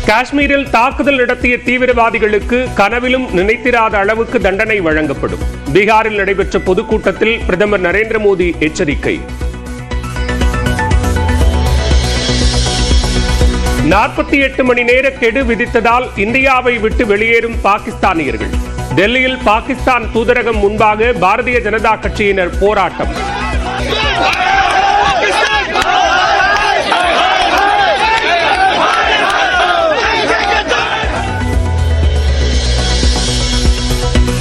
காஷ்மீரில் தாக்குதல் நடத்திய தீவிரவாதிகளுக்கு கனவிலும் நினைத்திராத அளவுக்கு தண்டனை வழங்கப்படும். பீகாரில் நடைபெற்ற பொதுக்கூட்டத்தில் பிரதமர் நரேந்திர மோடி எச்சரிக்கை. 48 மணி நேர கெடு விதித்ததால் இந்தியாவை விட்டு வெளியேறும் பாகிஸ்தானியர்கள். டெல்லியில் பாகிஸ்தான் தூதரகம் முன்பாக பாரதிய ஜனதா கட்சியினர் போராட்டம்.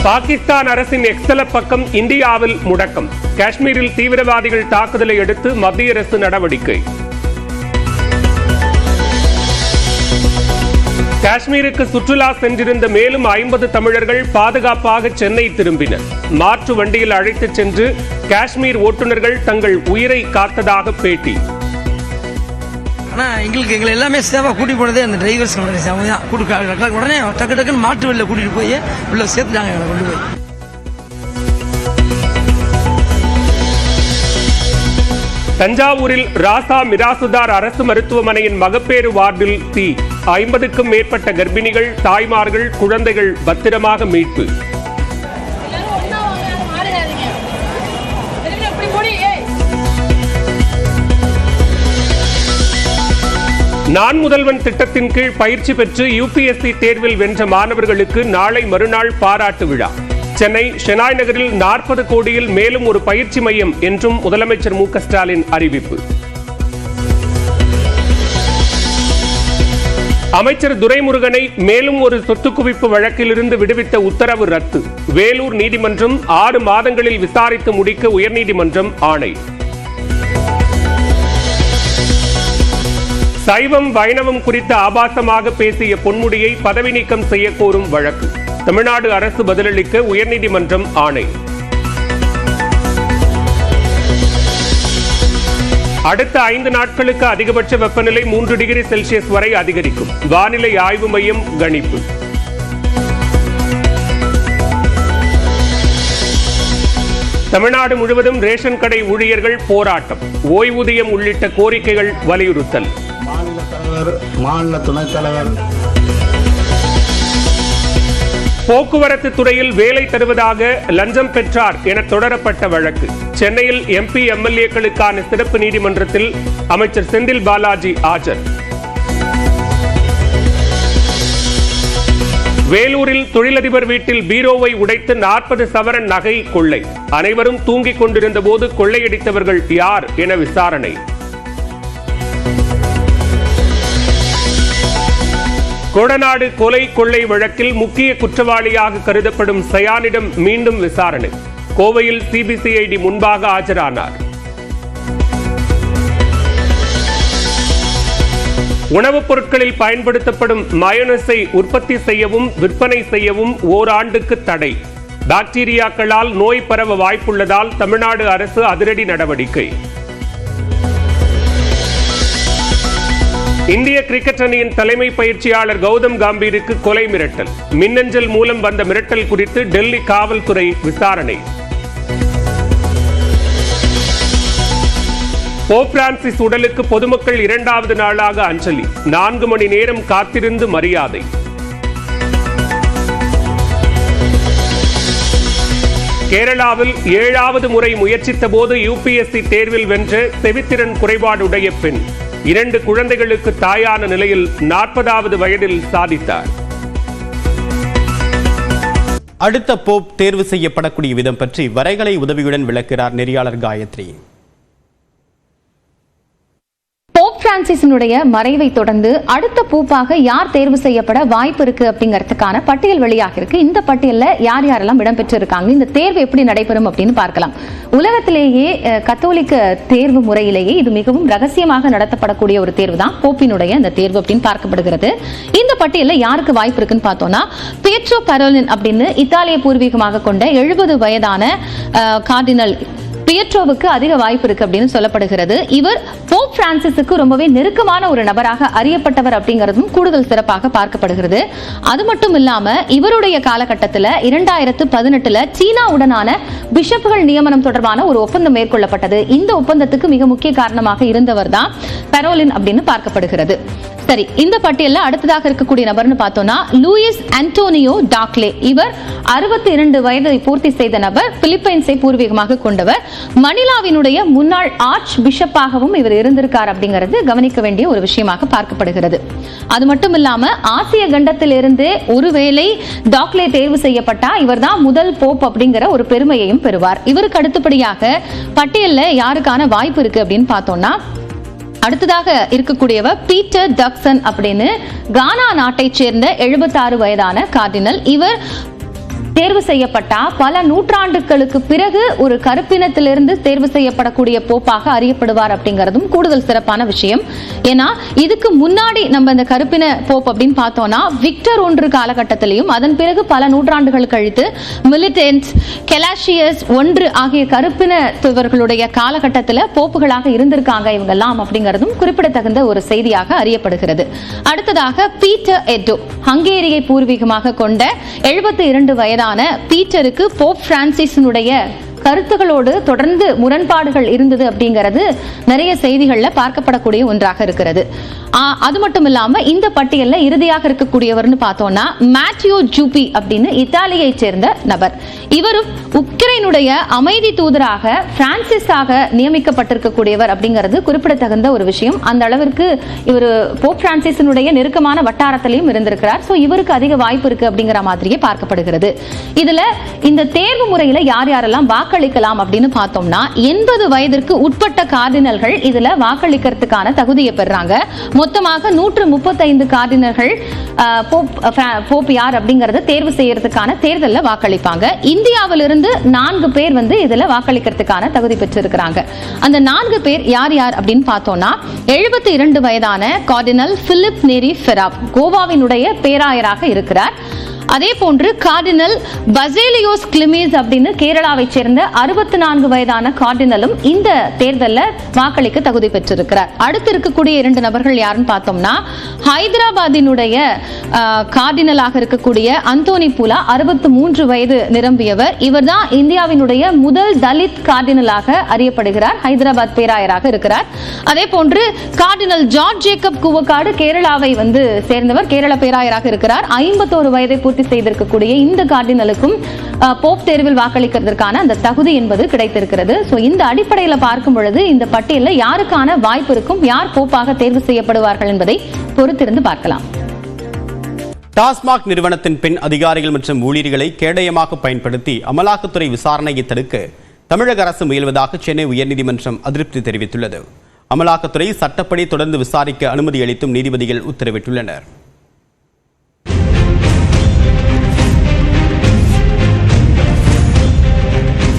பாகிஸ்தான் அரசின் எக்ஸல பக்கம் இந்தியாவில் முடக்கம். காஷ்மீரில் தீவிரவாதிகள் தாக்குதலை அடுத்து மத்திய அரசு நடவடிக்கை. காஷ்மீருக்கு சுற்றுலா சென்றிருந்த மேலும் 50 தமிழர்கள் பாதுகாப்பாக சென்னை திரும்பினர். மாற்று வண்டியில் அழைத்துச் சென்று காஷ்மீர் ஓட்டுநர்கள் தங்கள் உயிரை காத்ததாக பேட்டி. ஆனால் எங்களை எல்லாமே சேவாக கூட்டி போனதே அந்த டிரைவர்ஸ் சேவை தான். உடனே டக்கு டக்குன்னு மாற்று வழியில் கூட்டிகிட்டு போய் உள்ள சேர்த்துட்டாங்க எங்களை கொண்டு போய். தஞ்சாவூரில் ராசா மிராசுதார் அரசு மருத்துவமனையின் மகப்பேறு வார்டில் தீ. 50க்கும் மேற்பட்ட கர்ப்பிணிகள், தாய்மார்கள், குழந்தைகள் பத்திரமாக மீட்பு. நான் முதல்வன் திட்டத்தின் கீழ் பயிற்சி பெற்று UPSC தேர்வில் வென்ற மாணவர்களுக்கு நாளை மறுநாள் பாராட்டு விழா. சென்னை ஷெனாய் நகரில் 40 கோடியில் மேலும் ஒரு பயிற்சி மையம் என்றும் முதலமைச்சர் மு க ஸ்டாலின் அறிவிப்பு. அமைச்சர் துரைமுருகனை மேலும் ஒரு சொத்து குவிப்பு வழக்கிலிருந்து விடுவித்த உத்தரவு ரத்து. வேலூர் நீதிமன்றம் 6 மாதங்களில் விசாரித்து முடிக்க உயர்நீதிமன்றம் ஆணை. சைவம் வைணவம் குறித்து ஆபாசமாக பேசிய பொன்முடியை பதவி நீக்கம் செய்ய கோரும் வழக்கு. தமிழ்நாடு அரசு பதிலளிக்க உயர்நீதிமன்றம் ஆணை. அடுத்த 5 நாட்களுக்கு அதிகபட்ச வெப்பநிலை 3 டிகிரி செல்சியஸ் வரை அதிகரிக்கும். வானிலை ஆய்வு மையம் கணிப்பு. தமிழ்நாடு முழுவதும் ரேஷன் கடை ஊழியர்கள் போராட்டம். ஓய்வூதியம் உள்ளிட்ட கோரிக்கைகள் வலியுறுத்தல். மாநில துணைத் தலைவர் போக்குவரத்து துறையில் வேலை தருவதாக லஞ்சம் பெற்றார் என தொடரப்பட்ட வழக்கு. சென்னையில் MP MLAக்களுக்கான சிறப்பு நீதிமன்றத்தில் அமைச்சர் செந்தில் பாலாஜி ஆஜர். வேலூரில் தொழிலதிபர் வீட்டில் பீரோவை உடைத்து 40 சவரன் நகை கொள்ளை. அனைவரும் தூங்கிக் கொண்டிருந்த போது கொள்ளையடித்தவர்கள் யார் என விசாரணை. கொடநாடு கொலை கொள்ளை வழக்கில் முக்கிய குற்றவாளியாக கருதப்படும் சயானிடம் மீண்டும் விசாரணை. கோவையில் CBCID முன்பாக ஆஜரானார். உணவுப் பொருட்களில் பயன்படுத்தப்படும் மயோனைஸை உற்பத்தி செய்யவும் விற்பனை செய்யவும் ஓராண்டுக்கு தடை. பாக்டீரியாக்களால் நோய் பரவ வாய்ப்புள்ளதால் தமிழ்நாடு அரசு அதிரடி நடவடிக்கை. இந்திய கிரிக்கெட் அணியின் தலைமை பயிற்சியாளர் கௌதம் கம்பீருக்கு கொலை மிரட்டல். மின்னஞ்சல் மூலம் வந்த மிரட்டல் குறித்து டெல்லி காவல்துறை விசாரணை. போப் பிரான்சிஸ் உடலுக்கு பொதுமக்கள் 2வது நாளாக அஞ்சலி. 4 மணி நேரம் காத்திருந்து மரியாதை. கேரளாவில் 7வது முறை முயற்சித்த போது UPSC தேர்வில் வென்ற செவித்திறன் குறைபாடுடைய பெண் 2 குழந்தைகளுக்கு தாயான நிலையில் 40வது வயதில் சாதித்தார். அடுத்த போப் தேர்வு செய்யப்படக்கூடிய விதம் பற்றி வரைகலை உதவியுடன் விளக்குகிறார் நெறியாளர் காயத்ரி. போப் பிரான்சிஸினுடைய மறைவை தொடர்ந்து அடுத்த போப்பாக யார் தேர்வு செய்யப்பட வாய்ப்பு இருக்கு அப்படிங்கிறதுக்கான பட்டியல் வெளியாக இருக்கு. இந்த பட்டியலில் யார் யாரெல்லாம் இடம்பெற்று இருக்காங்க, இந்த தேர்வு எப்படி நடைபெறும் அப்படின்னு பார்க்கலாம். உலகத்திலேயே கத்தோலிக்க தேர்வு முறையிலேயே இது மிகவும் ரகசியமாக நடத்தப்படக்கூடிய ஒரு தேர்வு தான் போப்பினுடைய அந்த தேர்வு அப்படின்னு பார்க்கப்படுகிறது. இந்த பட்டியலில் யாருக்கு வாய்ப்பு இருக்குன்னு பார்த்தோம்னா, பியட்ரோ பரோலின் அப்படின்னு இத்தாலிய பூர்வீகமாக கொண்ட 70 வயதான கார்டினல் பியட்ரோவுக்கு அதிக வாய்ப்பு இருக்கு அப்படின்னு சொல்லப்படுகிறது. இவர் போப் பிரான்சிஸுக்கு ரொம்பவே நெருக்கமான ஒரு நபராக அறியப்பட்டவர் அப்படிங்கிறதும் கூடுதல் சிறப்பாக பார்க்கப்படுகிறது. அது மட்டும் இல்லாம இவருடைய காலகட்டத்தில் 2018 சீனாவுடனான பிஷப்புகள் நியமனம் தொடர்பான ஒரு ஒப்பந்தம் மேற்கொள்ளப்பட்டது. இந்த ஒப்பந்தத்துக்கு மிக முக்கிய காரணமாக இருந்தவர் தான் பெரோலின் அப்படின்னு பார்க்கப்படுகிறது. சரி, இந்த பட்டியலில் அடுத்ததாக இருக்கக்கூடிய நபர்னு பார்த்தோம்னா லூயிஸ் ஆண்டோனியோ டாக்லே. இவர் 62 வயதை பூர்த்தி செய்த நபர். பிலிப்பைன்ஸை பூர்வீகமாக கொண்டவர். மணிலாவினுடைய முன்னாள் ஆர்ச் பிஷப்பாகவும் இவர் இருந்திருக்கார் அப்படிங்கிறது கவனிக்க வேண்டிய ஒரு விஷயமாக பார்க்கப்படுகிறது. அது மட்டும் இல்லாம ஆசிய கண்டத்திலிருந்து ஒருவேளை டாக்லே தேர்வு செய்யப்பட்டா இவர் தான் முதல் போப் அப்படிங்கிற ஒரு பெருமையையும் பெறுவார். இவருக்கு அடுத்தபடியாக பட்டியலில் யாருக்கான வாய்ப்பு இருக்கு அப்படின்னு பார்த்தோம்னா அடுத்ததாக இருக்கக்கூடியவர் பீட்டர் டக்சன் அப்படின்னு கானா நாட்டை சேர்ந்த 76 வயதான கார்டினல். இவர் தேர்வு செய்யப்பட்டா பல நூற்றாண்டுகளுக்கு பிறகு ஒரு கருப்பினத்திலிருந்து தேர்வு செய்யப்படக்கூடிய போப்பாக அறியப்படுவார் அப்படிங்கிறதும் கூடுதல் சிறப்பான விஷயம். ஏன்னா இதுக்கு முன்னாடி நம்ம இந்த கருப்பின போப் அப்படின்னு பார்த்தோம்னா விக்டர் 1 காலகட்டத்திலையும் அதன் பிறகு பல நூற்றாண்டுகள் கழித்து மிலிட்டன்ட், கெலாஷியஸ் 1 ஆகிய கருப்பினத்தவர்களுடைய காலகட்டத்தில் போப்புகளாக இருந்திருக்காங்க இவங்கெல்லாம் அப்படிங்கிறதும் குறிப்பிடத்தகுந்த ஒரு செய்தியாக அறியப்படுகிறது. அடுத்ததாக பீட்டர் எட்டோ, ஹங்கேரியை பூர்வீகமாக கொண்ட 72 வயதான பீட்டருக்கு போப் பிரான்சிஸினுடைய கருத்துகளோடு தொடர்ந்து முரண்பாடுகள் இருந்தது அப்படிங்கிறது நிறைய செய்திகள்ல பார்க்கப்படக்கூடிய ஒன்றாக இருக்கிறது. அது மட்டும் இல்லாம இந்த பட்டியலில் இறுதியாக இருக்கக்கூடியவர்னு பார்த்தோம்னா மேத்யூ ஜூபி அப்படின்னு இத்தாலியை சேர்ந்த நபர். இவரும் உக்ரைனுடைய அமைதி தூதராக பிரான்சிஸாக நியமிக்கப்பட்டிருக்கக்கூடியவர் அப்படிங்கிறது குறிப்பிடத்தகுந்த ஒரு விஷயம். அந்த அளவிற்கு இவர் போப் பிரான்சிஸினுடைய நெருக்கமான வட்டாரத்திலையும் இருந்திருக்கிறார். சோ இவருக்கு அதிக வாய்ப்பு இருக்கு அப்படிங்கிற மாதிரியே பார்க்கப்படுகிறது. இதுல இந்த தேர்வு முறையில யார் யாரெல்லாம் வாக்களிக்கலாம் அப்படின்னு பார்த்தோம்னா 80 வயதிற்கு உட்பட்ட கார்டினல்கள் இதுல வாக்களிக்கிறதுக்கான தகுதியை பெறாங்க. மொத்தமாக 135 கார்டினல்கள் போப் யார் அப்படிங்கறத தேர்வு செய்யறதுக்கான தேர்தலில் வாக்களிப்பாங்க. இந்தியாவிலிருந்து 4 பேர் இதுல வாக்களிக்கிறதுக்கான தகுதி பெற்றிருக்கிறாங்க. அந்த 4 பேர் யார் யார் அப்படின்னு பார்த்தோம்னா 72 வயதான கார்டினல் பிலிப் நேரி ஃபெராப், கோவாவினுடைய பேராயராக இருக்கிறார். அதே போன்று கார்டினல் பசேலியோஸ் கிளிமீஸ் அப்படின்னு கேரளாவை சேர்ந்த 64 வயதான கார்டினலும் இந்த தேர்தலில் வாக்களிக்க தகுதி பெற்றிருக்கிறார். அடுத்து இருக்கக்கூடிய 2 நபர்கள் யாருன்னு பார்த்தோம்னா ஹைதராபாத்தினுடைய கார்டினலாக இருக்கக்கூடிய அந்தோனி பூலா 63 வயது நிரம்பியவர். இவர் தான் இந்தியாவினுடைய முதல் தலித் கார்டினலாக அறியப்படுகிறார். ஹைதராபாத் பேராயராக இருக்கிறார். அதே போன்று கார்டினல் ஜார்ஜ் ஜேக்கப் குவக்காடு கேரளாவை சேர்ந்தவர், கேரள பேராயராக இருக்கிறார். 51 வயதை பூர்த்தி செய்திருக்கக்கூடிய இந்த கார்டினலுக்கும் போப் தேர்வில் வாக்களிக்கிறதுக்கான அந்த தகுதி என்பது கிடைத்திருக்கிறது. சோ இந்த அடிப்படையில் பார்க்கும் பொழுது இந்த பட்டியலில் யாருக்கான வாய்ப்பு இருக்கும், யார் போப்பாக தேர்வு செய்யப்படுவார்கள் என்பதை பொறுத்திருந்து பார்க்கலாம். டாஸ்மாக் நிறுவனத்தின் பெண் அதிகாரிகள் மற்றும் ஊழியர்களை கேடயமாக பயன்படுத்தி அமலாக்கத்துறை விசாரணையை தடுக்க தமிழக அரசு முயல்வதாக சென்னை உயர்நீதிமன்றம் அதிருப்தி தெரிவித்துள்ளது. அமலாக்கத்துறை சட்டப்படி தொடர்ந்து விசாரிக்க அனுமதி அளித்தும் நீதிபதிகள் உத்தரவிட்டுள்ளனர்.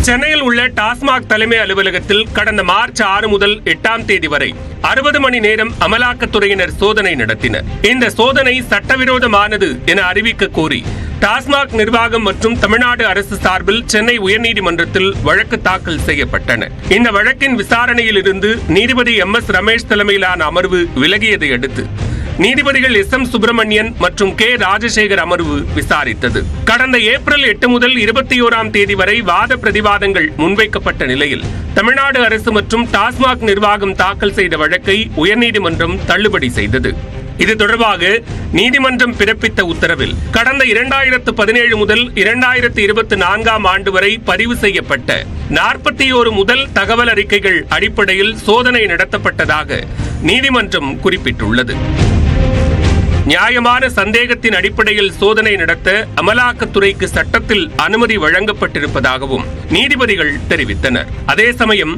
சென்னையில் உள்ள டாஸ்மாக் தலைமை அலுவலகத்தில் கடந்த மார்ச் 6 முதல் 8ஆம் தேதி வரை 60 மணி நேரம் அமலாக்கத்துறையினர் சோதனை நடத்தினர். இந்த சோதனை சட்டவிரோதமானது என அறிவிக்க கோரி டாஸ்மாக் நிர்வாகம் மற்றும் தமிழ்நாடு அரசு சார்பில் சென்னை உயர்நீதிமன்றத்தில் வழக்கு தாக்கல் செய்யப்பட்டன. இந்த வழக்கின் விசாரணையில் இருந்து நீதிபதி MS ரமேஷ் தலைமையிலான அமர்வு விலகியதை அடுத்து நீதிபதிகள் SM சுப்பிரமணியன் மற்றும் K ராஜசேகர் அமர்வு விசாரித்தது. கடந்த ஏப்ரல் 8 முதல் 21ஆம் தேதி வரை வாத பிரதிவாதங்கள் முன்வைக்கப்பட்ட நிலையில் தமிழ்நாடு அரசு மற்றும் டாஸ்மாக் நிர்வாகம் தாக்கல் செய்த வழக்கை உயர்நீதிமன்றம் தள்ளுபடி செய்தது. இது தொடர்பாக நீதிமன்றம் பிறப்பித்த உத்தரவில் கடந்த 2017 முதல் 2024ஆம் ஆண்டு வரை பதிவு செய்யப்பட்ட 41 முதல் தகவல் அறிக்கைகள் அடிப்படையில் சோதனை நடத்தப்பட்டதாக நீதிமன்றம் குறிப்பிட்டுள்ளது. நியாயமான சந்தேகத்தின் அடிப்படையில் சோதனை நடத்த அமலாக்கத்துறைக்கு சட்டத்தில் அனுமதி வழங்கப்பட்டிருப்பதாகவும் நீதிபதிகள் தெரிவித்தனர். அதே சமயம்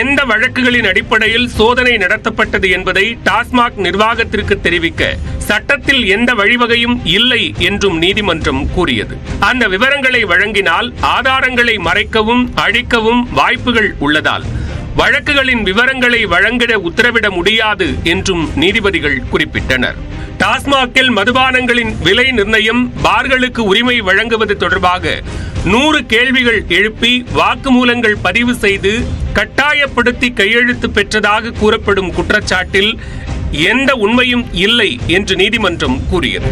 எந்த வழக்குகளின் அடிப்படையில் சோதனை நடத்தப்பட்டது என்பதை டாஸ்மாக் நிர்வாகத்திற்கு தெரிவிக்க சட்டத்தில் எந்த வழிவகையும் இல்லை என்றும் நீதிமன்றம் கூறியது. அந்த விவரங்களை வழங்கினால் ஆதாரங்களை மறைக்கவும் அழிக்கவும் வாய்ப்புகள் உள்ளதால் வழக்குகளின் விவரங்களை வழங்கிட உத்தரவிட முடியாது என்றும் நீதிபதிகள் குறிப்பிட்டனர். டாஸ்மாகில் மதுபானங்களின் விலை நிர்ணயம், பார்களுக்கு உரிமை வழங்குவது தொடர்பாக 100 கேள்விகள் எழுப்பி வாக்குமூலங்கள் பதிவு செய்து கட்டாயப்படுத்தி கையெழுத்து பெற்றதாக கூறப்படும் குற்றச்சாட்டில் எந்த உண்மையும் இல்லை என்று நீதிமன்றம் கூறியது.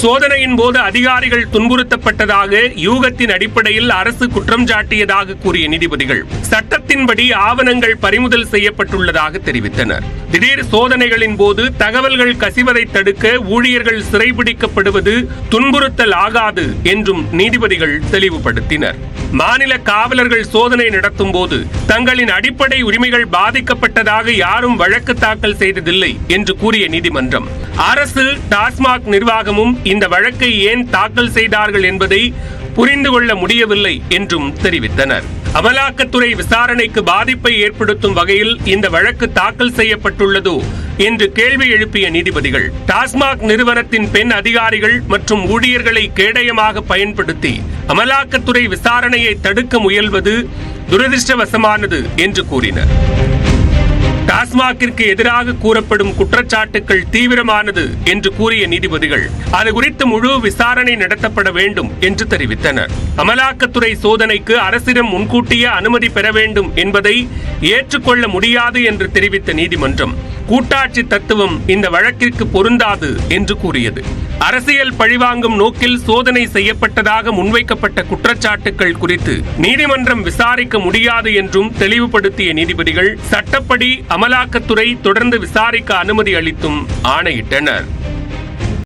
சோதனையின் போது அதிகாரிகள் துன்புறுத்தப்பட்டதாக யூகத்தின் அடிப்படையில் அரசு குற்றம் சாட்டியதாக கூறிய நீதிபதிகள் சட்டத்தின்படி ஆவணங்கள் பறிமுதல் செய்யப்பட்டுள்ளதாக தெரிவித்தனர். திடீர் சோதனைகளின் போது தகவல்கள் கசிவதை தடுக்க ஊழியர்கள் சிறைபிடிக்கப்படுவது துன்புறுத்தல் ஆகாது என்றும் நீதிபதிகள் தெளிவுபடுத்தினர். மாநில காவலர்கள் சோதனை நடத்தும் போது தங்களின் அடிப்படை உரிமைகள் பாதிக்கப்பட்டதாக யாரும் வழக்கு தாக்கல் செய்ததில்லை என்று கூறிய நீதிமன்றம் அரசு டாஸ்மாக் நிர்வாகமும் இந்த வழக்கை ஏன் தாக்கல் செய்தார்கள் என்பதை புரிந்து கொள்ள முடியவில்லை என்றும் தெரிவித்தனர். அமலாக்கத்துறை விசாரணைக்கு பாதிப்பை ஏற்படுத்தும் வகையில் இந்த வழக்கு தாக்கல் செய்யப்பட்டுள்ளதோ என்று கேள்வி எழுப்பிய நீதிபதிகள் டாஸ்மாக் நிறுவனத்தின் பெண் அதிகாரிகள் மற்றும் ஊழியர்களை கேடயமாக பயன்படுத்தி அமலாக்கத்துறை விசாரணையை தடுக்க முயல்வது துரதிருஷ்டவசமானது என்று கூறினர். டாஸ்மாகிற்கு எதிராக கூறப்படும் குற்றச்சாட்டுகள் தீவிரமானது என்று கூறிய நீதிபதிகள் அது குறித்து முழு விசாரணை நடத்தப்பட வேண்டும் என்று தெரிவித்தனர். அமலாக்கத்துறை சோதனைக்கு அரசிடம் முன்கூட்டியே அனுமதி பெற வேண்டும் என்பதை ஏற்றுக்கொள்ள முடியாது என்று தெரிவித்த நீதிமன்றம் கூட்டாட்சி தத்துவம் இந்த வழக்கிற்கு பொருந்தாது என்று கூறியது. அரசியல் பழிவாங்கும் நோக்கில் சோதனை செய்யப்பட்டதாக முன்வைக்கப்பட்ட குற்றச்சாட்டுகள் குறித்து நீதிமன்றம் விசாரிக்க முடியாது என்றும் தெளிவுபடுத்திய நீதிபதிகள் சட்டப்படி அமலாக்கத்துறை தொடர்ந்து விசாரிக்க அனுமதி அளித்தும் ஆணையிட்டனர்.